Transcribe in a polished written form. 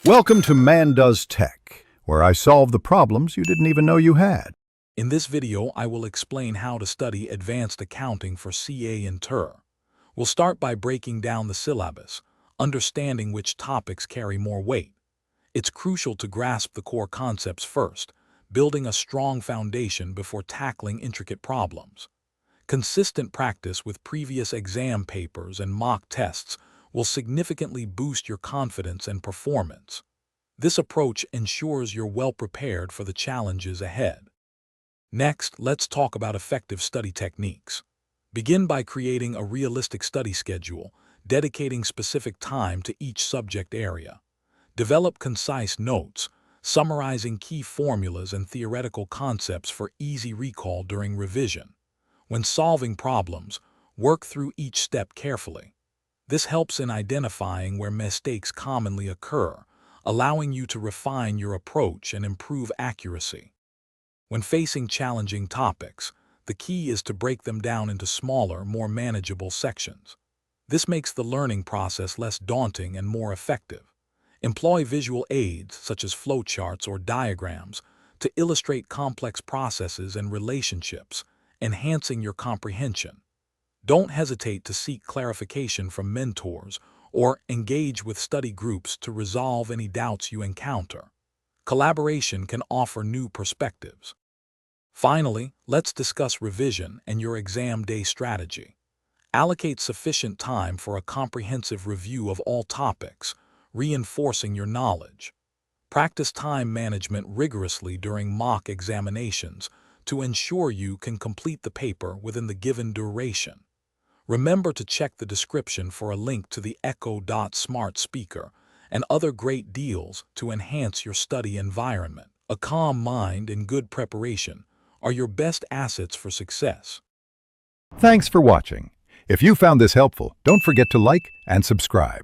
Welcome to Man Does Tech, where I solve the problems you didn't even know you had. In this video, I will explain how to study advanced accounting for CA and TER. We'll start by breaking down the syllabus, understanding which topics carry more weight. It's crucial to grasp the core concepts first, building a strong foundation before tackling intricate problems. Consistent practice with previous exam papers and mock tests will significantly boost your confidence and performance. This approach ensures you're well prepared for the challenges ahead. Next, let's talk about effective study techniques. Begin by creating a realistic study schedule, dedicating specific time to each subject area. Develop concise notes, summarizing key formulas and theoretical concepts for easy recall during revision. When solving problems, work through each step carefully. This helps in identifying where mistakes commonly occur, allowing you to refine your approach and improve accuracy. When facing challenging topics, the key is to break them down into smaller, more manageable sections. This makes the learning process less daunting and more effective. Employ visual aids, such as flowcharts or diagrams, to illustrate complex processes and relationships, enhancing your comprehension. Don't hesitate to seek clarification from mentors or engage with study groups to resolve any doubts you encounter. Collaboration can offer new perspectives. Finally, let's discuss revision and your exam day strategy. Allocate sufficient time for a comprehensive review of all topics, reinforcing your knowledge. Practice time management rigorously during mock examinations to ensure you can complete the paper within the given duration. Remember to check the description for a link to the Echo.Smart speaker and other great deals to enhance your study environment. A calm mind and good preparation are your best assets for success. Thanks for watching. If you found this helpful, don't forget to like and subscribe.